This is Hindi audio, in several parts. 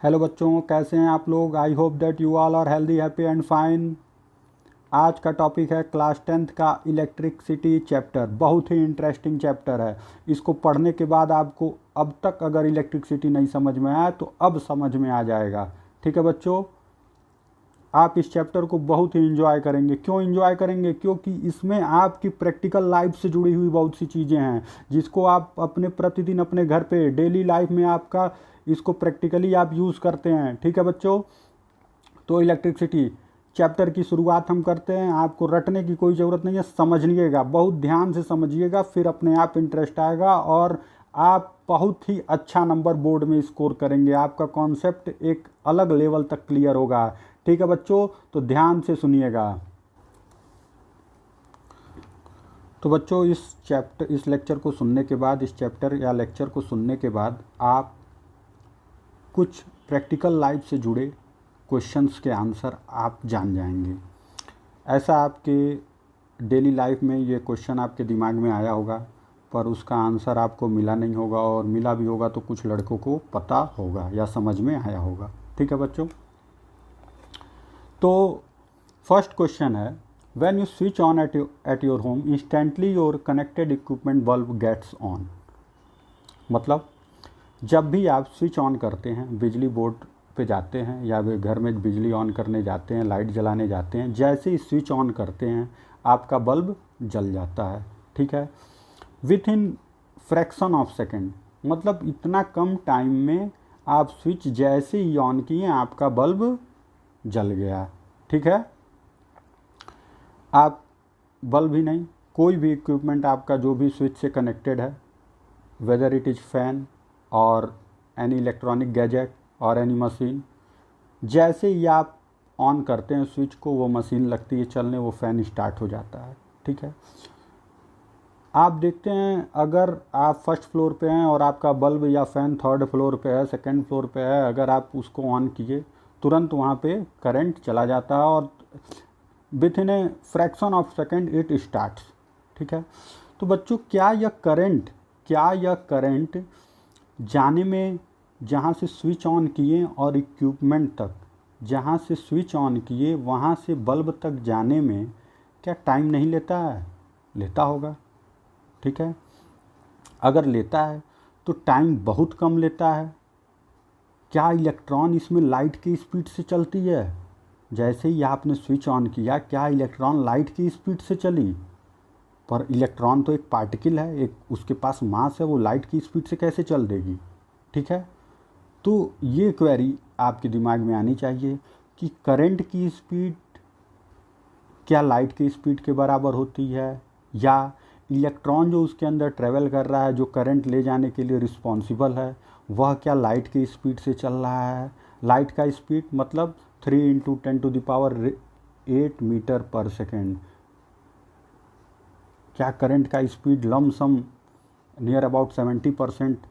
हेलो बच्चों, कैसे हैं आप लोग। I hope that you all are healthy happy and fine. आज का टॉपिक है क्लास 10th का इलेक्ट्रिसिटी चैप्टर। बहुत ही इंटरेस्टिंग चैप्टर है। इसको पढ़ने के बाद आपको अब तक अगर इलेक्ट्रिसिटी नहीं समझ में आया तो अब समझ में आ जाएगा। ठीक है बच्चों, आप इस चैप्टर को बहुत ही इंजॉय करेंगे। क्यों इंजॉय करेंगे? क्योंकि इसमें आपकी प्रैक्टिकल लाइफ से जुड़ी हुई बहुत सी चीज़ें हैं जिसको आप अपने प्रतिदिन अपने घर पे डेली लाइफ में आपका इसको प्रैक्टिकली आप यूज़ करते हैं। ठीक है बच्चों, तो इलेक्ट्रिसिटी चैप्टर की शुरुआत हम करते हैं। आपको रटने की कोई ज़रूरत नहीं है, समझिएगा, बहुत ध्यान से समझिएगा, फिर अपने आप इंटरेस्ट आएगा और आप बहुत ही अच्छा नंबर बोर्ड में स्कोर करेंगे। आपका कॉन्सेप्ट एक अलग लेवल तक क्लियर होगा। ठीक है बच्चों, तो ध्यान से सुनिएगा। तो बच्चों, इस लेक्चर को सुनने के बाद, इस चैप्टर या लेक्चर को सुनने के बाद आप कुछ प्रैक्टिकल लाइफ से जुड़े क्वेश्चंस के आंसर आप जान जाएंगे। ऐसा आपके डेली लाइफ में ये क्वेश्चन आपके दिमाग में आया होगा पर उसका आंसर आपको मिला नहीं होगा, और मिला भी होगा तो कुछ लड़कों को पता होगा या समझ में आया होगा। ठीक है बच्चों, तो फर्स्ट क्वेश्चन है, when you switch on at your home instantly your connected equipment bulb gets on. मतलब जब भी आप स्विच ऑन करते हैं, बिजली बोर्ड पे जाते हैं या वे घर में बिजली ऑन करने जाते हैं, लाइट जलाने जाते हैं, जैसे ही स्विच ऑन करते हैं आपका बल्ब जल जाता है। ठीक है, with in fraction of second, मतलब इतना कम टाइम में आप स्विच जैसे ही ऑन किए आपका बल्ब जल गया। ठीक है, आप बल्ब ही नहीं, कोई भी इक्विपमेंट आपका जो भी स्विच से कनेक्टेड है, वेदर इट इज़ फैन और एनी इलेक्ट्रॉनिक गैजेट और एनी मशीन, जैसे ही आप ऑन करते हैं स्विच को वो मशीन लगती है चलने, वो फ़ैन स्टार्ट हो जाता है। ठीक है, आप देखते हैं अगर आप फर्स्ट फ्लोर पे हैं और आपका बल्ब या फ़ैन थर्ड फ्लोर पे है, सेकंड फ्लोर पे है, अगर आप उसको ऑन किए तुरंत वहाँ पे करंट चला जाता है और with in a fraction of second it starts. ठीक है, तो बच्चों क्या यह करंट जाने में, जहाँ से स्विच ऑन किए और इक्विपमेंट तक, जहाँ से स्विच ऑन किए वहाँ से बल्ब तक जाने में क्या टाइम नहीं लेता है? लेता होगा। ठीक है, अगर लेता है तो टाइम बहुत कम लेता है। क्या इलेक्ट्रॉन इसमें लाइट की स्पीड से चलती है? जैसे ही आपने स्विच ऑन किया क्या इलेक्ट्रॉन लाइट की स्पीड से चली? पर इलेक्ट्रॉन तो एक पार्टिकल है, एक उसके पास मास है, वो लाइट की स्पीड से कैसे चल देगी? ठीक है, तो ये क्वेरी आपके दिमाग में आनी चाहिए कि करंट की स्पीड क्या लाइट की स्पीड के बराबर होती है, या इलेक्ट्रॉन जो उसके अंदर ट्रेवल कर रहा है, जो करंट ले जाने के लिए रिस्पॉन्सिबल है, वह क्या लाइट की स्पीड से चल रहा है? लाइट का स्पीड मतलब 3 × 10⁸ मीटर पर सेकेंड। क्या करंट का speed lump sum near about 70%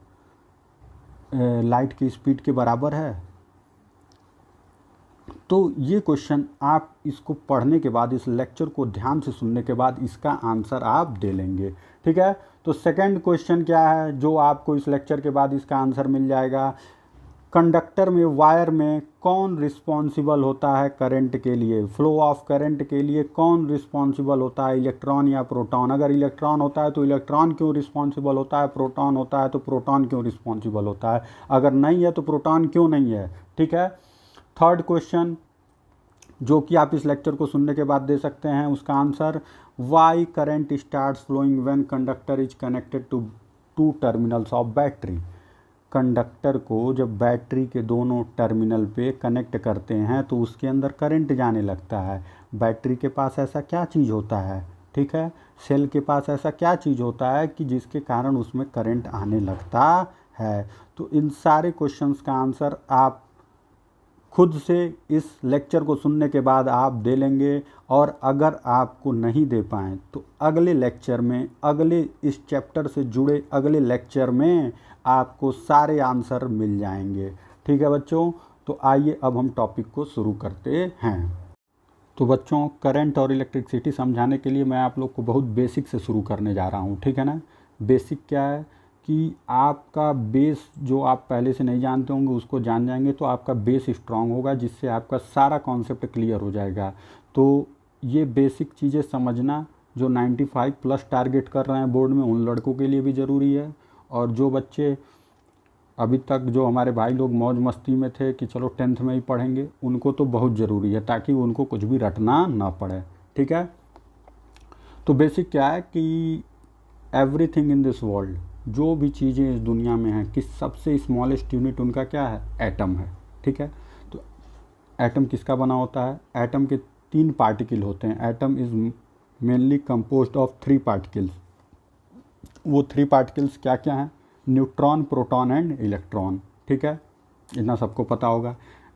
light की स्पीड के बराबर है? तो ये क्वेश्चन आप इसको पढ़ने के बाद, इस लेक्चर को ध्यान से सुनने के बाद इसका आंसर आप दे लेंगे। ठीक है, तो सेकंड क्वेश्चन क्या है जो आपको इस लेक्चर के बाद इसका आंसर मिल जाएगा। कंडक्टर में, वायर में कौन रिस्पॉन्सिबल होता है करंट के लिए? फ्लो ऑफ करंट के लिए कौन रिस्पॉन्सिबल होता है, इलेक्ट्रॉन या प्रोटॉन? अगर इलेक्ट्रॉन होता है तो इलेक्ट्रॉन क्यों रिस्पॉन्सिबल होता है, प्रोटॉन होता है तो प्रोटॉन क्यों रिस्पॉन्सिबल होता है, अगर नहीं है तो प्रोटॉन क्यों नहीं है? ठीक है, थर्ड क्वेश्चन जो कि आप इस लेक्चर को सुनने के बाद दे सकते हैं, उसका answer, why current starts flowing when conductor is connected to two terminals of battery. Conductor को जब बैटरी के दोनों टर्मिनल पे कनेक्ट करते हैं तो उसके अंदर करंट जाने लगता है। बैटरी के पास ऐसा क्या चीज़ होता है? ठीक है, सेल के पास ऐसा क्या चीज़ होता है कि जिसके कारण उसमें करंट आने लगता है? तो इन सारे क्वेश्चंस का आंसर आप खुद से इस लेक्चर को सुनने के बाद आप दे लेंगे, और अगर आपको नहीं दे पाएँ तो अगले लेक्चर में, अगले इस चैप्टर से जुड़े अगले लेक्चर में आपको सारे आंसर मिल जाएंगे। ठीक है बच्चों, तो आइए अब हम टॉपिक को शुरू करते हैं। तो बच्चों, करंट और इलेक्ट्रिसिटी समझाने के लिए मैं आप लोग को बहुत बेसिक से शुरू करने जा रहा हूँ। ठीक है ना, बेसिक क्या है कि आपका बेस जो आप पहले से नहीं जानते होंगे उसको जान जाएंगे तो आपका बेस स्ट्रांग होगा, जिससे आपका सारा कॉन्सेप्ट क्लियर हो जाएगा। तो ये बेसिक चीज़ें समझना जो 95 प्लस टारगेट कर रहे हैं बोर्ड में, उन लड़कों के लिए भी ज़रूरी है। और जो बच्चे अभी तक जो हमारे भाई लोग मौज मस्ती में थे कि चलो 10th में ही पढ़ेंगे, उनको तो बहुत ज़रूरी है, ताकि उनको कुछ भी रटना ना पड़े। ठीक है। तो बेसिक क्या है कि एवरीथिंग इन दिस वर्ल्ड, जो भी चीज़ें इस दुनिया में हैं, कि सबसे स्मॉलेस्ट यूनिट उनका क्या है, एटम है। ठीक है। तो एटम किसका बना होता है? एटम के 3 पार्टिकल होते हैं। Atom is mainly composed of 3 particles. वो 3 पार्टिकल्स क्या क्या हैं? Neutron, proton and electron. ठीक है, इतना सबको पता होगा।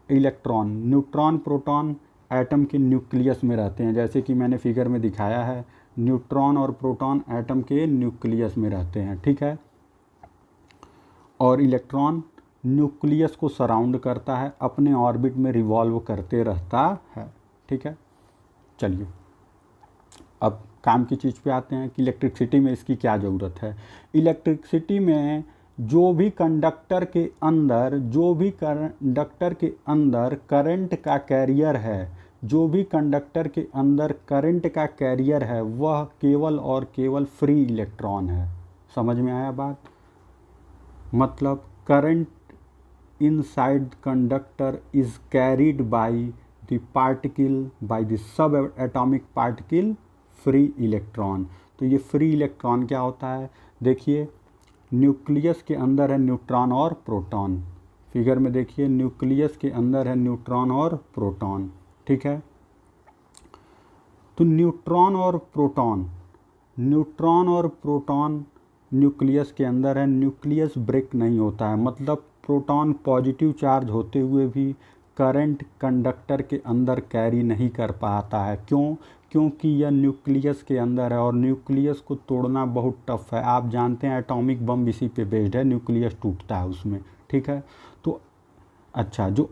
इलेक्ट्रॉन, न्यूट्रॉन, प्रोटॉन एटम के न्यूक्लियस में रहते हैं, जैसे कि मैंने फिगर में दिखाया है। न्यूट्रॉन और प्रोटॉन एटम के न्यूक्लियस में रहते हैं। ठीक है। और इलेक्ट्रॉन न्यूक्लियस को सराउंड करता है, अपने ऑर्बिट में रिवॉल्व करते रहता है। ठीक है। चलिए अब काम की चीज़ पे आते हैं कि इलेक्ट्रिसिटी में इसकी क्या ज़रूरत है। इलेक्ट्रिसिटी में जो भी कंडक्टर के अंदर करंट का कैरियर है, जो भी कंडक्टर के अंदर करंट का कैरियर है, वह केवल और केवल फ्री इलेक्ट्रॉन है। समझ में आया बात? मतलब current inside conductor is carried by the particle, by the sub atomic particle free electron. तो ये फ्री इलेक्ट्रॉन क्या होता है? देखिए, न्यूक्लियस के अंदर है न्यूट्रॉन और प्रोटॉन। फिगर में देखिए, न्यूक्लियस के अंदर है न्यूट्रॉन और प्रोटॉन। ठीक है। तो न्यूट्रॉन और प्रोटॉन न्यूक्लियस के अंदर है। न्यूक्लियस ब्रेक नहीं होता है, मतलब प्रोटॉन पॉजिटिव चार्ज होते हुए भी करंट कंडक्टर के अंदर कैरी नहीं कर पाता है। क्यों? क्योंकि यह न्यूक्लियस के अंदर है और न्यूक्लियस को तोड़ना बहुत टफ है। आप जानते हैं एटॉमिक बम इसी पे बेस्ड है, न्यूक्लियस टूटता है उसमें। ठीक है। तो अच्छा, जो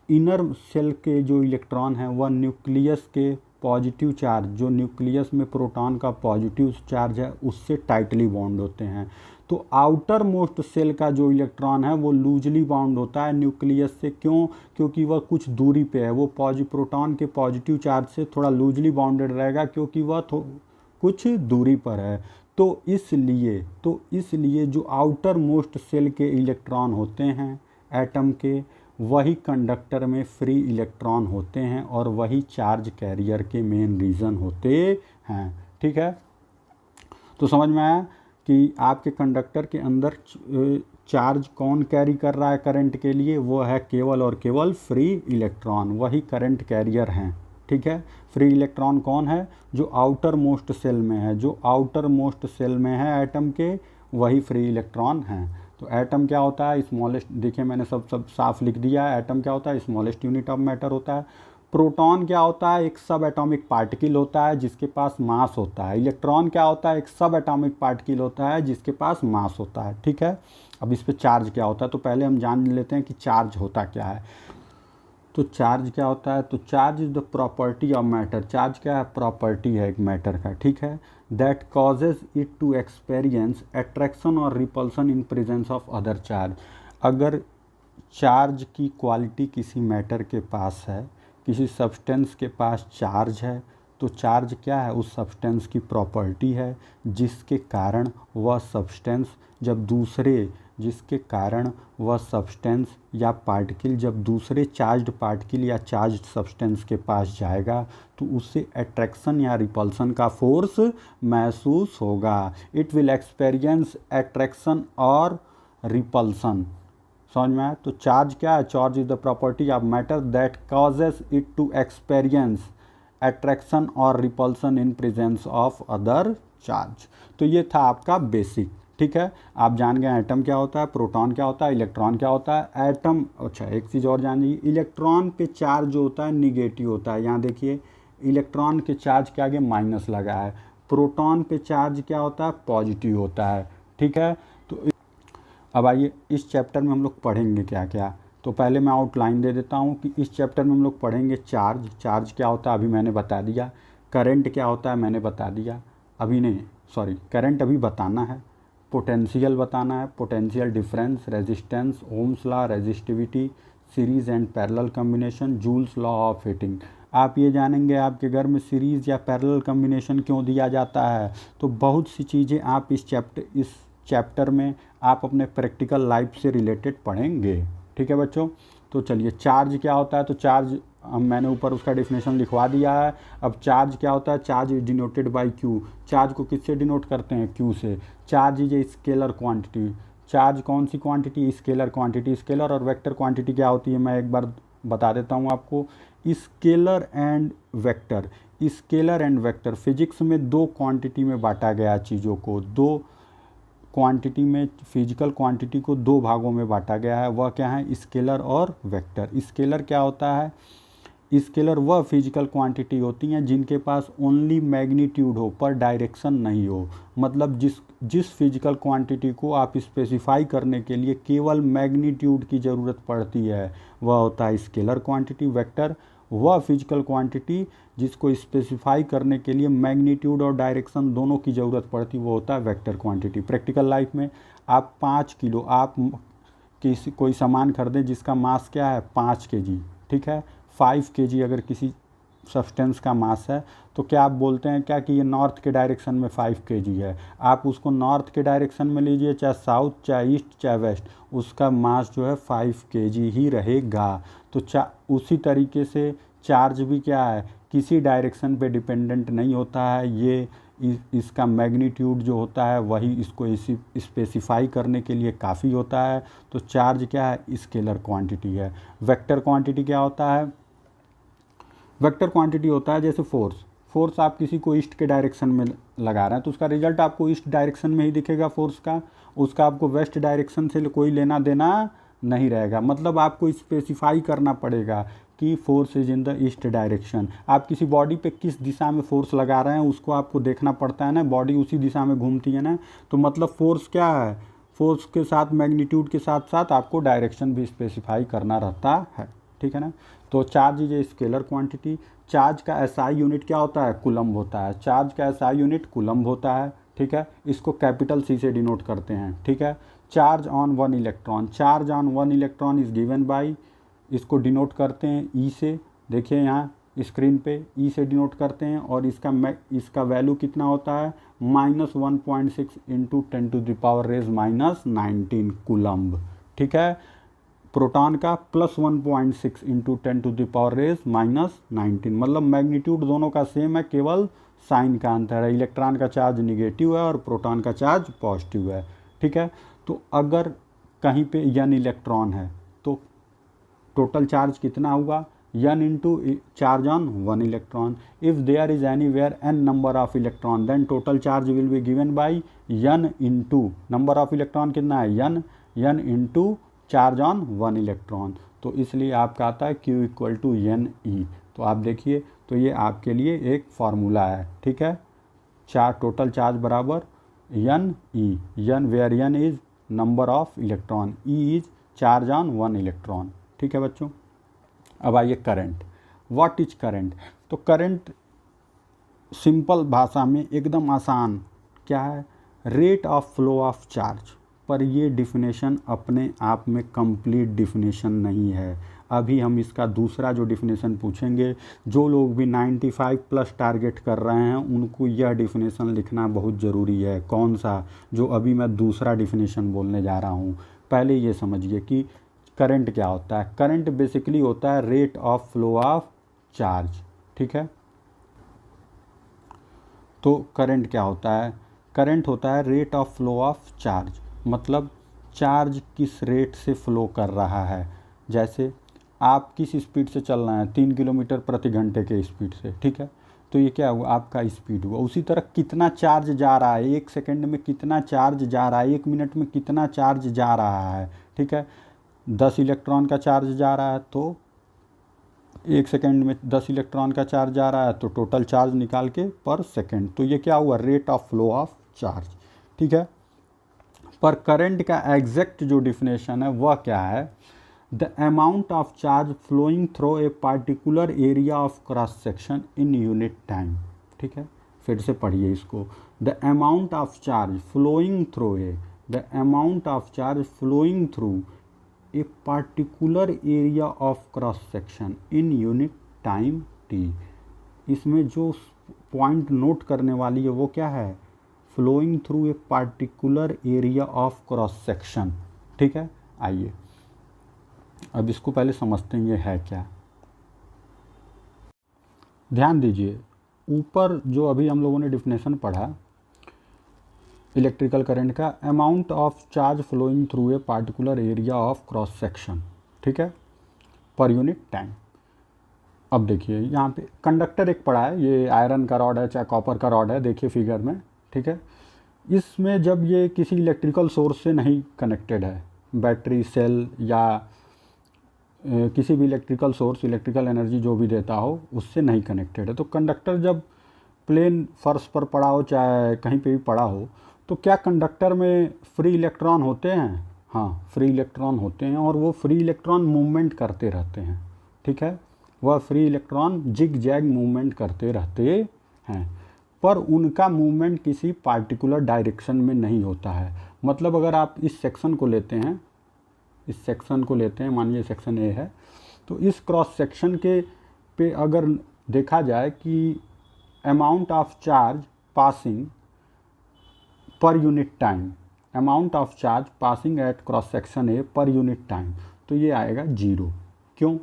इनर सेल के जो इलेक्ट्रॉन हैं वह न्यूक्लियस के पॉजिटिव चार्ज, जो न्यूक्लियस में प्रोटॉन का पॉजिटिव चार्ज है, उससे टाइटली बॉन्ड होते हैं। तो आउटर मोस्ट सेल का जो इलेक्ट्रॉन है वो लूजली बाउंड होता है न्यूक्लियस से। क्यों? क्योंकि वह कुछ दूरी पे है, वो प्रोटॉन के पॉजिटिव चार्ज से थोड़ा लूजली बाउंडेड रहेगा, क्योंकि वह कुछ दूरी पर है। तो इसलिए जो आउटर मोस्ट सेल के इलेक्ट्रॉन होते हैं एटम के, वही कंडक्टर में फ्री इलेक्ट्रॉन होते हैं और वही चार्ज कैरियर के मेन रीज़न होते हैं। ठीक है। तो समझ में आया कि आपके कंडक्टर के अंदर चार्ज कौन कैरी कर रहा है करंट के लिए? वो है केवल और केवल फ्री इलेक्ट्रॉन, वही करंट कैरियर हैं। ठीक है। फ्री इलेक्ट्रॉन कौन है? जो आउटर मोस्ट सेल में है, जो आउटर मोस्ट सेल में है एटम के, वही फ्री इलेक्ट्रॉन हैं। तो एटम क्या होता है? स्मॉलेस्ट, देखिए मैंने सब साफ लिख दिया है। एटम क्या होता है? स्मॉलेस्ट यूनिट ऑफ मैटर होता है। प्रोटॉन क्या होता है? एक सब एटॉमिक पार्टिकल होता है जिसके पास मास होता है। इलेक्ट्रॉन क्या होता है? एक सब एटॉमिक पार्टिकल होता है जिसके पास मास होता है। ठीक है। अब इस पे चार्ज क्या होता है, तो पहले हम जान लेते हैं कि चार्ज होता क्या है। तो चार्ज क्या होता है? तो charge is the property of matter. Charge क्या है? प्रॉपर्टी है एक मैटर का। ठीक है। That causes it to experience attraction और repulsion in presence of other charge. अगर चार्ज की क्वालिटी किसी मैटर के पास है, किसी सब्सटेंस के पास चार्ज है, तो चार्ज क्या है? उस सब्सटेंस की प्रॉपर्टी है, जिसके कारण वह सब्सटेंस या पार्टिकल जब दूसरे चार्ज्ड पार्टिकल या चार्ज्ड सब्सटेंस के पास जाएगा तो उससे अट्रैक्शन या रिपल्सन का फोर्स महसूस होगा। इट विल एक्सपीरियंस अट्रैक्शन और रिपल्सन। समझ में आया? तो चार्ज क्या है? Charge is the property of matter that causes it to experience attraction और repulsion in presence of other charge. तो ये था आपका बेसिक। ठीक है। आप जान गए एटम क्या होता है, प्रोटॉन क्या होता है, इलेक्ट्रॉन क्या होता है। एटम, अच्छा एक चीज़ और जान लीजिए, इलेक्ट्रॉन पे चार्ज जो होता है निगेटिव होता है। यहाँ देखिए, इलेक्ट्रॉन के चार्ज के आगे माइनस लगा है। प्रोटॉन पे चार्ज क्या होता है? पॉजिटिव होता है। ठीक है। तो अब आइए, इस चैप्टर में हम लोग पढ़ेंगे क्या क्या। तो पहले मैं आउटलाइन दे देता हूँ कि इस चैप्टर में हम लोग पढ़ेंगे चार्ज। चार्ज क्या होता है अभी मैंने बता दिया। करंट क्या होता है मैंने बता दिया। करंट अभी बताना है। पोटेंशियल बताना है, potential difference, resistance, Ohm's law, resistivity, series and parallel combination, joules law of heating. आप ये जानेंगे आपके घर में सीरीज़ या पैरेलल कॉम्बिनेशन क्यों दिया जाता है। तो बहुत सी चीज़ें आप इस चैप्टर में आप अपने प्रैक्टिकल लाइफ से रिलेटेड पढ़ेंगे। ठीक है बच्चों। तो चलिए, चार्ज क्या होता है। तो चार्ज मैंने ऊपर उसका डिफिनेशन लिखवा दिया है। अब चार्ज क्या होता है। Charge is denoted by Q. Charge को किससे डिनोट करते हैं, क्यू से। Charge is a scalar quantity. Charge कौन सी क्वांटिटी, स्केलर क्वांटिटी। स्केलर और वेक्टर क्वांटिटी क्या होती है, मैं एक बार बता देता हूँ आपको। Scalar and vector, scalar and vector physics में दो क्वांटिटी में बांटा गया चीज़ों को, दो क्वांटिटी में, फिजिकल क्वांटिटी को दो भागों में बांटा गया है। वह क्या है, स्केलर और वेक्टर। स्केलर क्या होता है, स्केलर वह फिजिकल क्वांटिटी होती हैं जिनके पास ओनली मैग्नीट्यूड हो पर डायरेक्शन नहीं हो। मतलब जिस फिजिकल क्वांटिटी को आप स्पेसिफाई करने के लिए केवल मैग्नीट्यूड की ज़रूरत पड़ती है, वह होता है स्केलर क्वांटिटी। वेक्टर वह फिजिकल क्वांटिटी जिसको स्पेसिफाई करने के लिए मैग्नीट्यूड और डायरेक्शन दोनों की ज़रूरत पड़ती, वो होता है वेक्टर क्वांटिटी। प्रैक्टिकल लाइफ में आप 5 किलो आप कोई सामान खरीदें जिसका मास क्या है 5 kg, ठीक है। 5 kg अगर किसी सब्सटेंस का मास है तो क्या आप बोलते हैं क्या कि ये नॉर्थ के डायरेक्शन में 5 kg है। आप उसको नॉर्थ के डायरेक्शन में लीजिए, चाहे साउथ, चाहे ईस्ट, चाहे वेस्ट, उसका मास जो है 5 kg ही रहेगा। तो उसी तरीके से चार्ज भी क्या है, किसी डायरेक्शन पे डिपेंडेंट नहीं होता है। ये इसका मैग्नीट्यूड जो होता है वही इसको स्पेसिफाई करने के लिए काफ़ी होता है। तो चार्ज क्या है, स्केलर क्वांटिटी है। वेक्टर क्वांटिटी क्या होता है, वेक्टर क्वांटिटी होता है जैसे फोर्स आप किसी को ईस्ट के डायरेक्शन में लगा रहे हैं तो उसका रिजल्ट आपको ईस्ट डायरेक्शन में ही दिखेगा फोर्स का, उसका आपको वेस्ट डायरेक्शन से कोई लेना देना नहीं रहेगा। मतलब आपको स्पेसिफाई करना पड़ेगा कि force is in the east direction. आप किसी बॉडी पे किस दिशा में फोर्स लगा रहे हैं उसको आपको देखना पड़ता है ना, बॉडी उसी दिशा में घूमती है ना। तो मतलब फोर्स क्या है, फोर्स के साथ मैग्नीट्यूड के साथ साथ आपको डायरेक्शन भी स्पेसिफाई करना रहता है, ठीक है ना। तो charge is a scalar quantity. Charge का एसआई यूनिट क्या होता है, कूलम्ब होता है। चार्ज का एसआई यूनिट कूलम्ब होता है, ठीक है। इसको कैपिटल सी से डिनोट करते हैं, ठीक है। Charge on 1 electron, charge on 1 electron is given by, इसको डिनोट करते हैं ई से। देखिए यहाँ स्क्रीन पे ई से डिनोट करते हैं और इसका वैल्यू कितना होता है, -1.6 इंटू 10⁻⁻⁻19 कूलम्ब, ठीक है। प्रोटॉन का +1.6 इंटू 10⁻⁻⁻19, मतलब मैग्नीट्यूड दोनों का सेम है, केवल साइन का अंतर है। इलेक्ट्रॉन का चार्ज निगेटिव है और प्रोटॉन का चार्ज पॉजिटिव है, ठीक है। तो अगर कहीं पे n इलेक्ट्रॉन है तो टोटल चार्ज कितना हुआ, n into charge on 1 electron. If there is anywhere n number of electron then total charge will be given by n into number of electron कितना है n into charge on 1 electron. तो इसलिए आपका आता है Q = NE। तो आप देखिए, तो ये आपके लिए एक फार्मूला है, ठीक है। टोटल चार्ज बराबर NE, where n is number of electron, E is charge on 1 electron, ठीक है बच्चों। अब आइए करंट। What is current. तो करंट सिंपल भाषा में एकदम आसान क्या है, rate of flow of charge. पर ये डिफिनेशन अपने आप में कंप्लीट डिफिनेशन नहीं है। अभी हम इसका दूसरा जो डिफिनेशन पूछेंगे, जो लोग भी 95+ टारगेट कर रहे हैं उनको यह डिफिनेशन लिखना बहुत ज़रूरी है। कौन सा, जो अभी मैं दूसरा डिफिनेशन बोलने जा रहा हूँ। पहले ये समझिए कि करंट क्या होता है। करंट बेसिकली होता है rate of flow of charge, ठीक है। तो करंट क्या होता है, करंट होता है rate of flow of charge, मतलब चार्ज किस रेट से फ्लो कर रहा है। जैसे आप किस स्पीड से चल रहे हैं, 3 किलोमीटर प्रति घंटे के स्पीड से, ठीक है। तो ये क्या हुआ, आपका स्पीड हुआ। उसी तरह कितना चार्ज जा रहा है, 1 सेकंड में कितना चार्ज जा रहा है, 1 मिनट में कितना चार्ज जा रहा है, ठीक है। 10 इलेक्ट्रॉन का चार्ज जा रहा है तो 1 सेकंड में 10 इलेक्ट्रॉन का चार्ज जा रहा है, तो टोटल चार्ज निकाल के पर सेकंड। तो ये क्या हुआ, rate of flow of charge, ठीक है। पर करंट का एग्जैक्ट जो डिफिनेशन है वह क्या है, the amount of charge flowing through a particular area of cross section in unit time, ठीक है। फिर से पढ़िए इसको। The amount of charge flowing through the amount of charge flowing through a particular area of cross section in unit time t. इसमें जो पॉइंट नोट करने वाली है वो क्या है, flowing through a particular area of cross section. ठीक है, आइए अब इसको पहले समझते हैं ये है क्या। ध्यान दीजिए, ऊपर जो अभी हम लोगों ने डिफिनेशन पढ़ा इलेक्ट्रिकल करंट का, amount of charge flowing through a particular area of cross section, ठीक है, पर यूनिट टाइम। अब देखिए यहाँ पे कंडक्टर एक पड़ा है, ये आयरन का रॉड है चाहे कॉपर का रॉड है, देखिए फिगर में, ठीक है। इसमें जब ये किसी इलेक्ट्रिकल सोर्स से नहीं कनेक्टेड है, बैटरी सेल या किसी भी इलेक्ट्रिकल सोर्स, इलेक्ट्रिकल एनर्जी जो भी देता हो उससे नहीं कनेक्टेड है, तो कंडक्टर जब प्लेन फर्श पर पड़ा हो चाहे कहीं पे भी पड़ा हो, तो क्या कंडक्टर में फ्री इलेक्ट्रॉन होते हैं? हाँ, फ्री इलेक्ट्रॉन होते हैं, और वो फ्री इलेक्ट्रॉन मूवमेंट करते रहते हैं। ठीक है, वह free electron zigzag movement करते रहते हैं, पर उनका मूवमेंट किसी पार्टिकुलर डायरेक्शन में नहीं होता है। मतलब अगर आप इस सेक्शन को लेते हैं, इस सेक्शन को लेते हैं, मानिए सेक्शन ए है, तो इस क्रॉस सेक्शन के पे अगर देखा जाए कि amount of charge passing per unit time, amount of charge passing at cross section a per unit time, तो ये आएगा जीरो। क्यों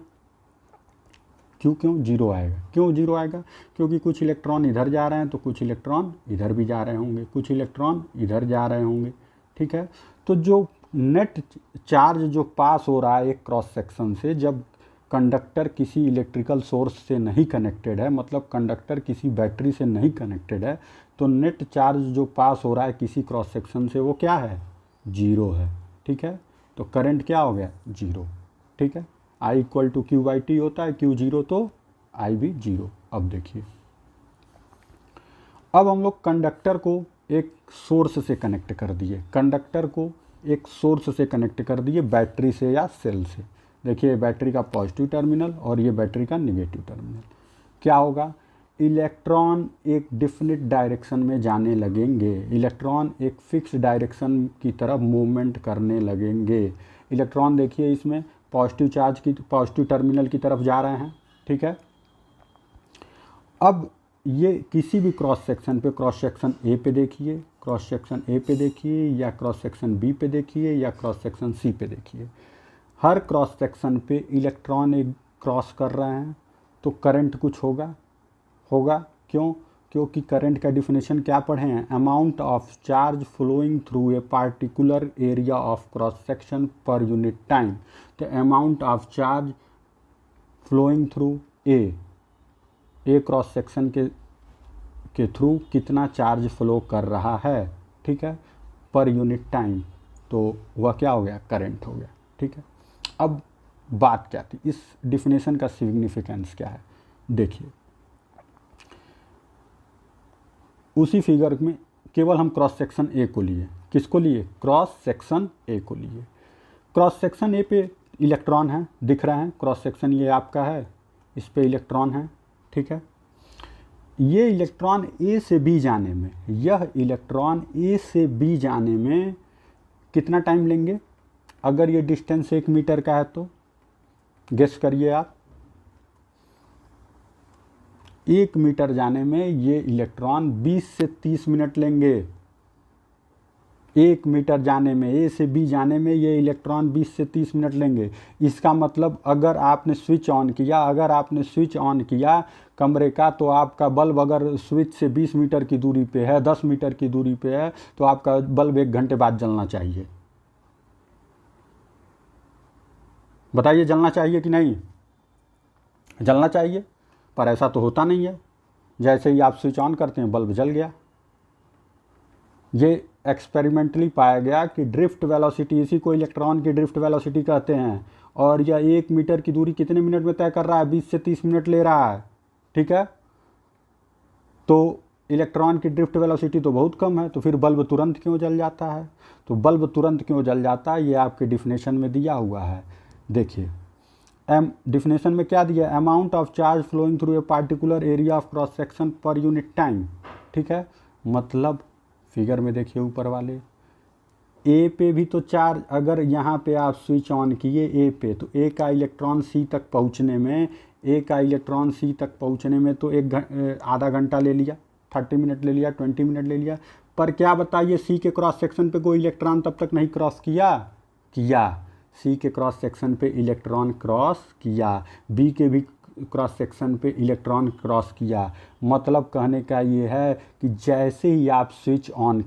जीरो आएगा? क्यों जीरो आएगा? क्योंकि कुछ इलेक्ट्रॉन इधर जा रहे हैं तो कुछ इलेक्ट्रॉन इधर भी जा रहे होंगे, कुछ इलेक्ट्रॉन इधर जा रहे होंगे। ठीक है, तो जो नेट चार्ज जो पास हो रहा है एक क्रॉस सेक्शन से, जब कंडक्टर किसी इलेक्ट्रिकल सोर्स से नहीं कनेक्टेड है, मतलब कंडक्टर किसी बैटरी से नहीं कनेक्टेड है, तो नेट चार्ज जो पास हो रहा है किसी क्रॉस सेक्शन से वो क्या है? जीरो है। ठीक है, तो करंट क्या हो गया? जीरो। ठीक है, I equal to q by t होता है, क्यू जीरो तो I भी जीरो। अब देखिए, अब हम लोग कंडक्टर को एक सोर्स से कनेक्ट कर दिए, कंडक्टर को एक सोर्स से कनेक्ट कर दिए, बैटरी से या सेल से। देखिए, बैटरी का पॉजिटिव टर्मिनल और ये बैटरी का निगेटिव टर्मिनल। क्या होगा? इलेक्ट्रॉन एक डिफिनिट डायरेक्शन में जाने लगेंगे, इलेक्ट्रॉन एक फिक्स डायरेक्शन की तरफ मूवमेंट करने लगेंगे। इलेक्ट्रॉन देखिए इसमें पॉजिटिव चार्ज की, पॉजिटिव टर्मिनल की तरफ जा रहे हैं। ठीक है, अब ये किसी भी क्रॉस सेक्शन पे, क्रॉस सेक्शन ए पे देखिए, क्रॉस सेक्शन ए पे देखिए, या क्रॉस सेक्शन बी पे देखिए, या क्रॉस सेक्शन सी पे देखिए, हर क्रॉस सेक्शन पे इलेक्ट्रॉन एक क्रॉस कर रहे हैं, तो करंट कुछ होगा। क्यों? क्योंकि करंट का डिफिनेशन क्या पढ़े हैं? Amount of charge flowing through a particular area of cross section per unit time. तो amount of charge flowing through a cross section के थ्रू कितना चार्ज फ्लो कर रहा है, ठीक है, पर यूनिट टाइम, तो वह क्या हो गया? करंट हो गया। ठीक है, अब बात क्या थी, इस डिफिनेशन का सिग्निफिकेंस क्या है? देखिए, उसी फिगर में केवल हम क्रॉस सेक्शन ए को लिए। किसको लिए? क्रॉस सेक्शन ए को लिए। क्रॉस सेक्शन ए पे इलेक्ट्रॉन है, दिख रहे हैं, क्रॉस सेक्शन ये आपका है, इस पे इलेक्ट्रॉन है। ठीक है, ये इलेक्ट्रॉन ए से बी जाने में, यह इलेक्ट्रॉन ए से बी जाने में कितना टाइम लेंगे? अगर ये डिस्टेंस 1 मीटर का है तो गेस करिए आप। 1 मीटर जाने में ये इलेक्ट्रॉन 20 से 30 मिनट लेंगे। 1 मीटर जाने में, ए से बी जाने में ये इलेक्ट्रॉन 20 से 30 मिनट लेंगे। इसका मतलब अगर आपने स्विच ऑन किया, कमरे का, तो आपका बल्ब अगर स्विच से 20 मीटर की दूरी पे है, 10 मीटर की दूरी पे है, तो आपका बल्ब 1 घंटे बाद जलना चाहिए। बताइए, जलना चाहिए कि नहीं? जलना चाहिए, पर ऐसा तो होता नहीं है। जैसे ही आप स्विच ऑन करते हैं बल्ब जल गया। ये एक्सपेरिमेंटली पाया गया कि ड्रिफ्ट वेलोसिटी, इसी को इलेक्ट्रॉन की ड्रिफ्ट वेलोसिटी कहते हैं, और यह 1 मीटर की दूरी कितने मिनट में तय कर रहा है? 20 से 30 मिनट ले रहा है। ठीक है, तो इलेक्ट्रॉन की ड्रिफ्ट वेलोसिटी तो बहुत कम है, तो फिर बल्ब तुरंत क्यों जल जाता है? तो बल्ब तुरंत क्यों जल जाता है, ये आपके डिफिनेशन में दिया हुआ है। देखिए, डिफिनेशन में क्या दिया? Amount of charge flowing through a particular area of cross section per unit time. ठीक है। मतलब फिगर में देखिए ऊपर वाले ए पे भी तो चार्ज, अगर यहाँ पे आप स्विच ऑन किए ए पे, तो ए का इलेक्ट्रॉन सी तक पहुँचने में, ए का इलेक्ट्रॉन सी तक पहुँचने में तो आधा घंटा ले लिया, 30 मिनट ले लिया, 20 मिनट ले लिया। पर क्या बताइए, सी के क्रॉस सेक्शन पे कोई इलेक्ट्रॉन तब तक नहीं क्रॉस किया। सी के क्रॉस सेक्शन पे इलेक्ट्रॉन क्रॉस किया, बी के भी क्रॉस सेक्शन पे इलेक्ट्रॉन क्रॉस किया। मतलब कहने का ये है कि जैसे ही आप स्विच ऑन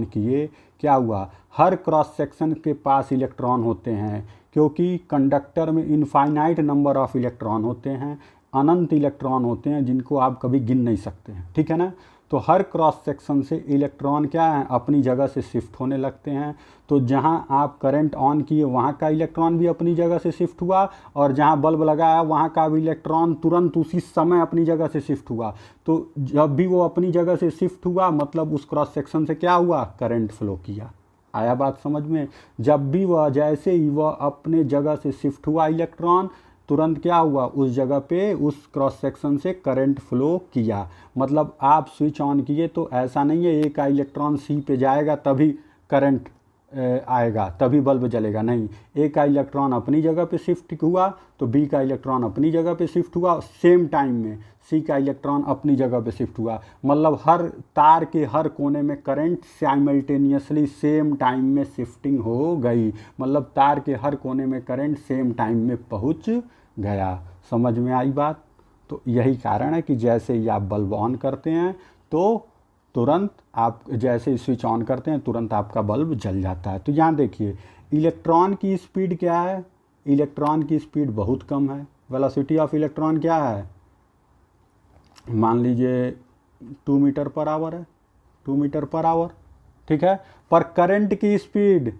किए, क्या हुआ, हर क्रॉस सेक्शन के पास इलेक्ट्रॉन होते हैं, क्योंकि कंडक्टर में इनफाइनाइट नंबर ऑफ इलेक्ट्रॉन होते हैं, अनंत इलेक्ट्रॉन होते हैं जिनको आप कभी गिन नहीं सकते हैं, ठीक है ना। तो हर क्रॉस सेक्शन से इलेक्ट्रॉन क्या है, अपनी जगह से शिफ्ट होने लगते हैं। तो जहां आप करंट ऑन किए वहां का इलेक्ट्रॉन भी अपनी जगह से शिफ्ट हुआ, और जहां बल्ब लगाया वहां का भी इलेक्ट्रॉन तुरंत उसी समय अपनी जगह से शिफ्ट हुआ। तो जब भी वो अपनी जगह से शिफ्ट हुआ, मतलब उस क्रॉस सेक्शन से क्या हुआ, करंट फ्लो किया। आया बात समझ में। जब भी वह, जैसे ही वह अपने जगह से शिफ्ट हुआ इलेक्ट्रॉन, तुरंत क्या हुआ, उस जगह पे उस क्रॉस सेक्शन से करंट फ्लो किया। मतलब आप स्विच ऑन किए तो ऐसा नहीं है ए का इलेक्ट्रॉन सी पे जाएगा तभी करंट आएगा, तभी बल्ब जलेगा, नहीं। ए का इलेक्ट्रॉन अपनी जगह पे शिफ्ट हुआ तो बी का इलेक्ट्रॉन अपनी जगह पे शिफ्ट हुआ, सेम टाइम में सी का इलेक्ट्रॉन अपनी जगह पे शिफ्ट हुआ। मतलब हर तार के हर कोने में करंट साइमल्टेनियसली सेम टाइम में शिफ्टिंग हो गई। मतलब तार के हर कोने में करंट सेम टाइम में पहुंच गया। समझ में आई बात। तो यही कारण है कि जैसे ही आप बल्ब ऑन करते हैं तो तुरंत आप, जैसे ही स्विच ऑन करते हैं तुरंत आपका बल्ब जल जाता है। तो यहाँ देखिए इलेक्ट्रॉन की स्पीड क्या है, इलेक्ट्रॉन की स्पीड बहुत कम है। वेलोसिटी ऑफ इलेक्ट्रॉन क्या है, मान लीजिए 2 मीटर पर आवर है, 2 मीटर पर आवर, ठीक है। पर करंट की स्पीड,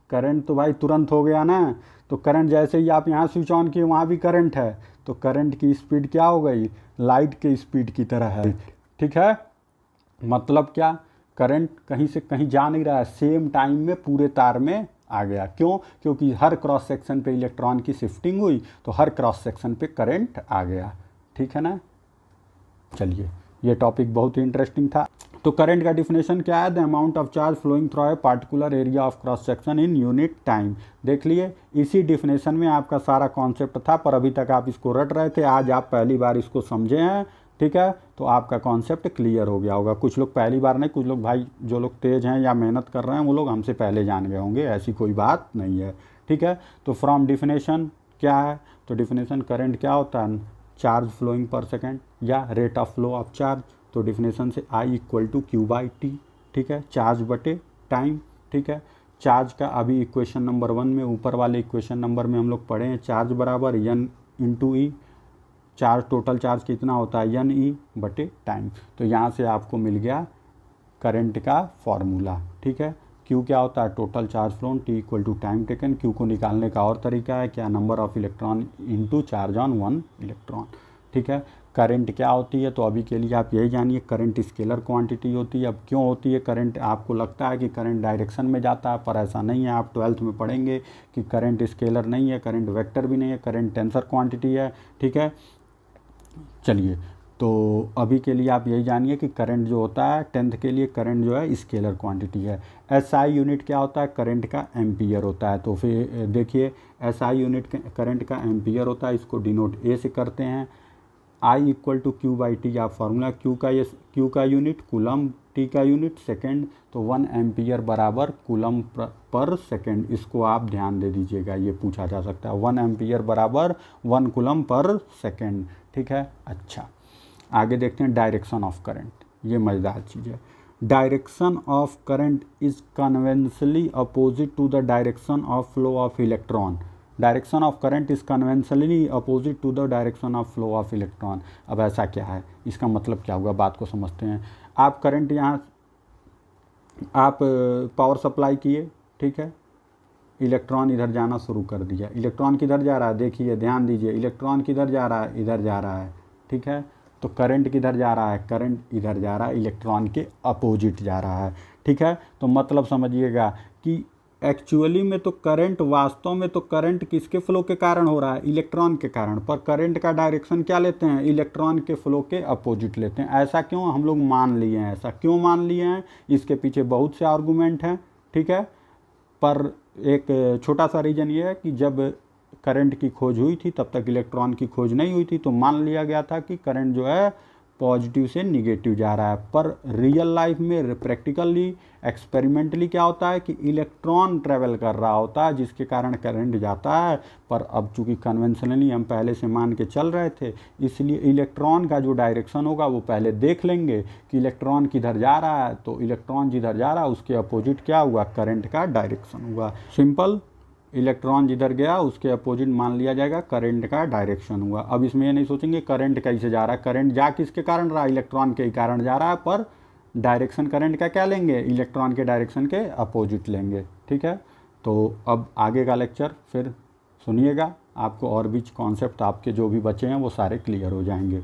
करंट तो भाई तुरंत हो गया ना। तो करंट जैसे ही आप यहाँ स्विच ऑन किए वहाँ भी करंट है, तो करंट की स्पीड क्या हो गई, लाइट के स्पीड की तरह है, ठीक है। मतलब क्या, करंट कहीं से कहीं जा नहीं रहा है, सेम टाइम में पूरे तार में आ गया। क्यों, क्योंकि हर क्रॉस सेक्शन पे इलेक्ट्रॉन की शिफ्टिंग हुई तो हर क्रॉस सेक्शन पे करंट आ गया, ठीक है ना। चलिए, ये टॉपिक बहुत ही इंटरेस्टिंग था। तो करंट का डिफिनेशन क्या है, the amount of charge flowing through a particular area of cross section in unit time. देख लिए, इसी डिफिनेशन में आपका सारा कॉन्सेप्ट था, पर अभी तक आप इसको रट रहे थे, आज आप पहली बार इसको समझे हैं, ठीक है। तो आपका कॉन्सेप्ट क्लियर हो गया होगा। कुछ लोग पहली बार नहीं, कुछ लोग भाई जो लोग तेज़ हैं या मेहनत कर रहे हैं वो लोग हमसे पहले जान गए होंगे, ऐसी कोई बात नहीं है, ठीक है। तो फ्रॉम डिफिनेशन क्या है, तो डिफिनेशन करंट क्या होता है, चार्ज फ्लोइंग पर सेकेंड या rate of flow of charge. तो डिफिनेशन से I = Q/T, ठीक है, चार्ज बटे टाइम, ठीक है। चार्ज का अभी इक्वेशन नंबर 1 में, ऊपर वाले इक्वेशन नंबर में हम लोग पढ़े हैं, चार्ज बराबर N × E, charge total charge कितना होता है NE बटे टाइम। तो यहाँ से आपको मिल गया करंट का फॉर्मूला, ठीक है। Q क्या होता है, total charge phloem, T = time taken. Q को निकालने का और तरीका है क्या, number of electron into charge on 1 electron, ठीक है। करंट क्या होती है, तो अभी के लिए आप यही जानिए, करंट स्केलर क्वांटिटी होती है। अब क्यों होती है करंट, आपको लगता है कि करंट डायरेक्शन में जाता है, पर ऐसा नहीं है। आप 12th में पढ़ेंगे कि करंट स्केलर नहीं है, करंट वेक्टर भी नहीं है, करंट टेंसर क्वांटिटी है, ठीक है। चलिए, तो अभी के लिए आप यही जानिए कि करंट जो होता है 10th के लिए, करंट जो है स्केलर क्वांटिटी है। SI यूनिट क्या होता है, करंट का एम्पियर होता है। तो फिर देखिए SI यूनिट करंट का एम्पियर होता है, इसको डिनोट A से करते हैं। I = Q/T आप फार्मूला, Q का यूनिट कूलम, T का यूनिट सेकेंड, तो 1 एम्पियर बराबर कूलम पर सेकेंड। इसको आप ध्यान दे दीजिएगा, ये पूछा जा सकता है, 1 एम्पियर बराबर 1 कूलम पर सेकेंड, ठीक है। अच्छा, आगे देखते हैं डायरेक्शन ऑफ करंट, ये मज़ेदार चीज़ है। Direction of current is conventionally opposite to the direction of flow of electron. Direction of current is conventionally opposite to the direction of flow of electron. अब ऐसा क्या है, इसका मतलब क्या होगा, बात को समझते हैं। आप करंट यहाँ, आप पावर सप्लाई किए, ठीक है, इलेक्ट्रॉन इधर जाना शुरू कर दिया। इलेक्ट्रॉन किधर जा रहा है, देखिए ध्यान दीजिए, इलेक्ट्रॉन किधर जा रहा है, इधर जा रहा है, ठीक है। तो करंट किधर जा रहा है, करंट इधर जा रहा है, इलेक्ट्रॉन के अपोजिट जा रहा है, ठीक है। तो मतलब समझिएगा कि एक्चुअली में तो करंट, वास्तव में तो करंट किसके फ्लो के कारण हो रहा है, इलेक्ट्रॉन के कारण, पर करंट का डायरेक्शन क्या लेते हैं, इलेक्ट्रॉन के फ्लो के अपोजिट लेते हैं। ऐसा क्यों हम लोग मान लिए हैं, ऐसा क्यों मान लिए हैं, इसके पीछे बहुत से आर्गूमेंट हैं, ठीक है। पर एक छोटा सा रीज़न ये है कि जब करंट की खोज हुई थी तब तक इलेक्ट्रॉन की खोज नहीं हुई थी, तो मान लिया गया था कि करंट जो है पॉजिटिव से निगेटिव जा रहा है। पर रियल लाइफ में प्रैक्टिकली एक्सपेरिमेंटली क्या होता है कि इलेक्ट्रॉन ट्रेवल कर रहा होता है, जिसके कारण करंट जाता है। पर अब चूंकि कन्वेंशनली हम पहले से मान के चल रहे थे, इसलिए इलेक्ट्रॉन का जो डायरेक्शन होगा वो पहले देख लेंगे कि इलेक्ट्रॉन किधर जा रहा है। तो इलेक्ट्रॉन जिधर जा रहा है उसके अपोजिट क्या हुआ, करंट का डायरेक्शन हुआ। सिंपल, इलेक्ट्रॉन जिधर गया उसके अपोजिट मान लिया जाएगा करंट का डायरेक्शन हुआ। अब इसमें ये नहीं सोचेंगे करंट कैसे जा रहा है, करंट जा किसके कारण रहा है, इलेक्ट्रॉन के ही कारण जा रहा है, पर डायरेक्शन करंट का क्या लेंगे, इलेक्ट्रॉन के डायरेक्शन के अपोजिट लेंगे, ठीक है। तो अब आगे का लेक्चर फिर सुनिएगा, आपको और भी कॉन्सेप्ट आपके जो भी बचे हैं वो सारे क्लियर हो जाएंगे।